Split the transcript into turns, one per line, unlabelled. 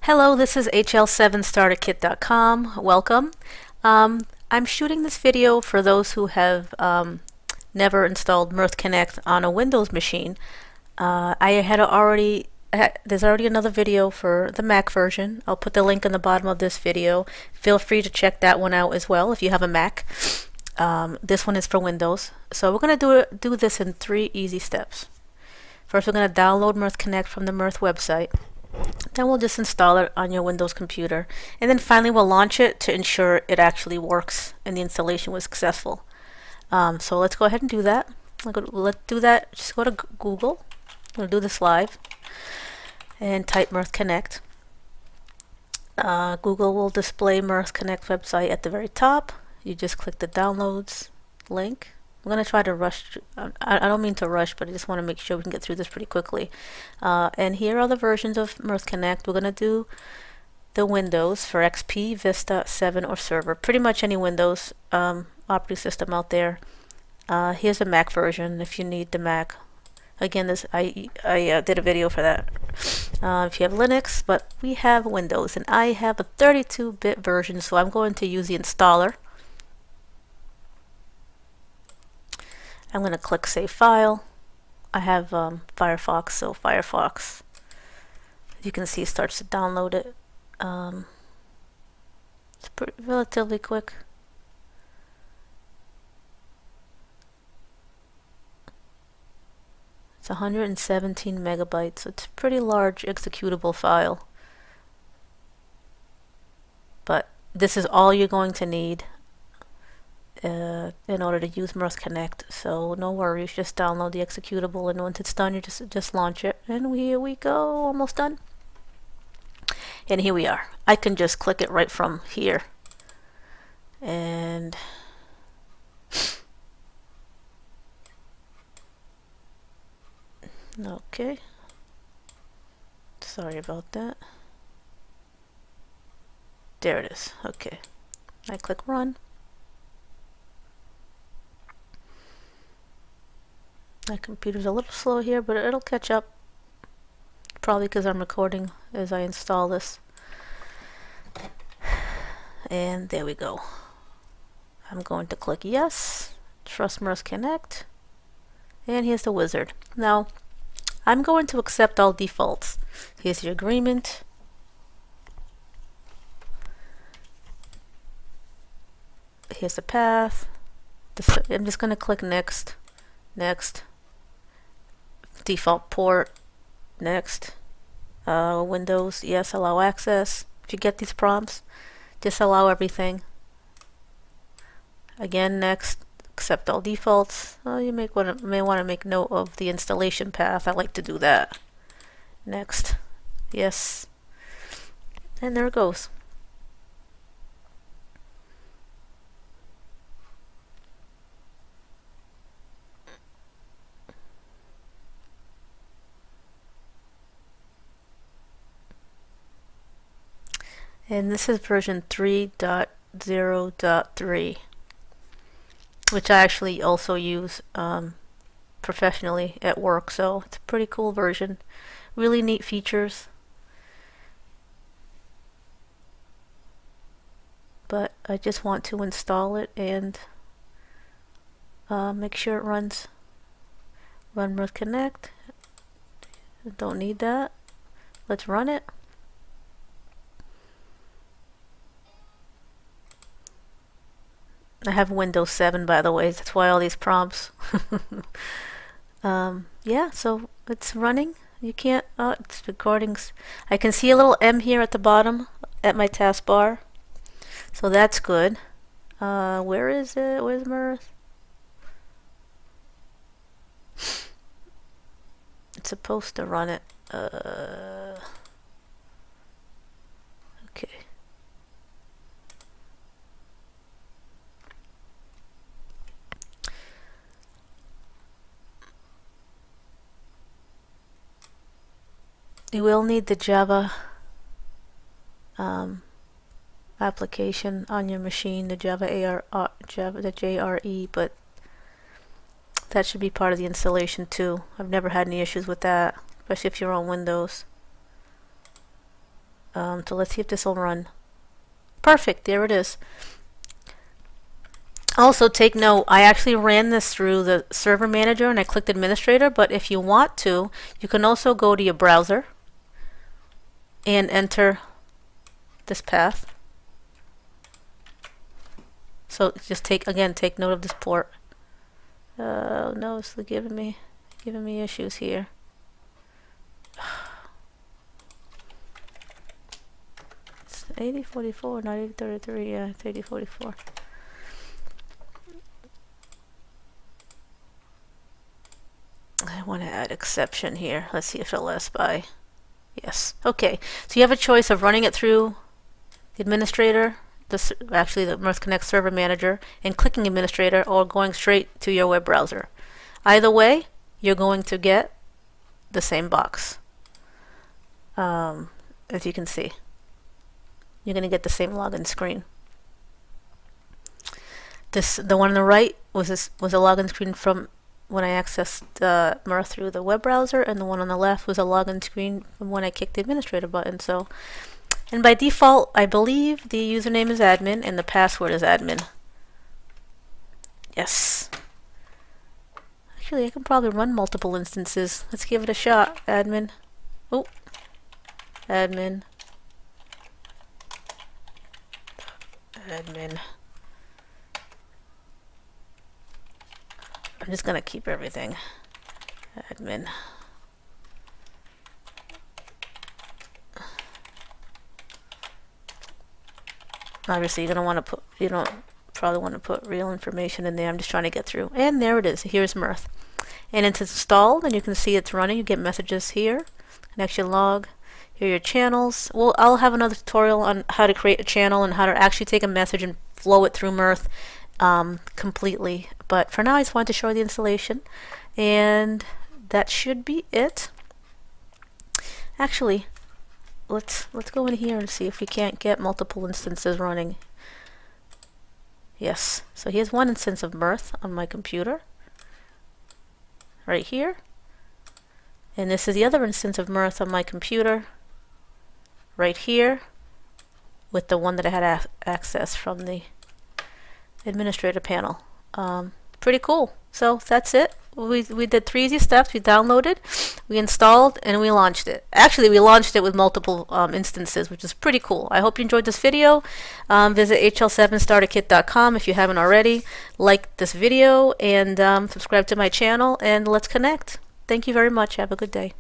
Hello, this is HL7StarterKit.com. Welcome. I'm shooting this video for those who have never installed Mirth Connect on a Windows machine. There's already another video for the Mac version. I'll put the link in the bottom of this video. Feel free to check that one out as well if you have a Mac. This one is for Windows. So we're going to do this in 3 easy steps. First, we're going to download Mirth Connect from the Mirth website. Then we'll just install it on your Windows computer. And then finally we'll launch it to ensure it actually works and the installation was successful. So let's go ahead and do that. Let's do that. Just go to Google. I'm going to do this live. And type Mirth Connect. Google will display Mirth Connect website at the very top. You just click the downloads link. I'm going to try to rush. I don't mean to rush, but I just want to make sure we can get through this pretty quickly. And here are the versions of Mirth Connect. We're going to do the Windows for XP, Vista, 7, or Server. Pretty much any Windows operating system out there. Here's a Mac version if you need the Mac. Again, I did a video for that. If you have Linux, but we have Windows, and I have a 32-bit version, so I'm going to use the installer. I'm going to click Save File. I have Firefox, so Firefox, as you can see, starts to download it. It's relatively quick. It's 117 megabytes, so it's a pretty large executable file. But this is all you're going to need in order to use Mirth Connect, so no worries, just download the executable, and once it's done you just launch it, and here we go, almost done. And here we are. I can just click it right from here, and okay, sorry about that. There it is. Okay, I click run. My computer's a little slow here, but it'll catch up. Probably because I'm recording as I install this. And there we go. I'm going to click yes, trust Mirth Connect, and here's the wizard. Now, I'm going to accept all defaults. Here's your agreement. Here's the path. I'm just going to click next, next. Default port, next. Windows, yes, allow access. If you get these prompts, just allow everything. Again, next, accept all defaults. You may want to make note of the installation path. I like to do that. Next, yes, and there it goes. And this is version 3.0.3, which I actually also use professionally at work, so it's a pretty cool version. Really neat features. But I just want to install it and make sure it runs. Run Mirth Connect. Don't need that. Let's run it. I have Windows 7, by the way. That's why all these prompts. Yeah, so it's running. You can't, it's recordings. I can see a little M here at the bottom at my taskbar. So that's good. Where is it? Where's Mirth? It's supposed to run it. Okay. You will need the Java application on your machine, the Java the JRE, but that should be part of the installation too. I've never had any issues with that, especially if you're on Windows. So let's see if this will run. Perfect, there it is. Also, take note, I actually ran this through the server manager and I clicked administrator, but if you want to, you can also go to your browser and enter this path. So just take note of this port. No, it's giving me issues here. It's 8044, not 8033. Yeah, it's 8044. I want to add exception here. Let's see if it'll let us by. Yes. Okay. So you have a choice of running it through the administrator, actually the Mirth Connect server manager, and clicking administrator, or going straight to your web browser. Either way, you're going to get the same box. As you can see, you're going to get the same login screen. The one on the right was a login screen from when I accessed Mirth through the web browser, and the one on the left was a login screen from when I clicked the administrator button. So, and by default, I believe the username is admin and the password is admin. Yes. Actually, I can probably run multiple instances. Let's give it a shot. Admin. Oh. Admin. Admin. I'm just going to keep everything. Admin. Obviously, you're going to want to put, you don't probably want to put real information in there. I'm just trying to get through. And there it is. Here's Mirth. And it's installed, and you can see it's running. You get messages here. Connection log. Here are your channels. Well, I'll have another tutorial on how to create a channel and how to actually take a message and flow it through Mirth completely. But for now, I just wanted to show you the installation, and that should be it. Actually, let's go in here and see if we can't get multiple instances running. Yes, so here's one instance of Mirth on my computer, right here, and this is the other instance of Mirth on my computer, right here, with the one that I had access from the administrator panel. Pretty cool. So that's it. We did 3 easy steps. We downloaded, we installed, and we launched it. Actually, we launched it with multiple instances, which is pretty cool. I hope you enjoyed this video. Visit hl7starterkit.com if you haven't already. Like this video and subscribe to my channel, and let's connect. Thank you very much. Have a good day.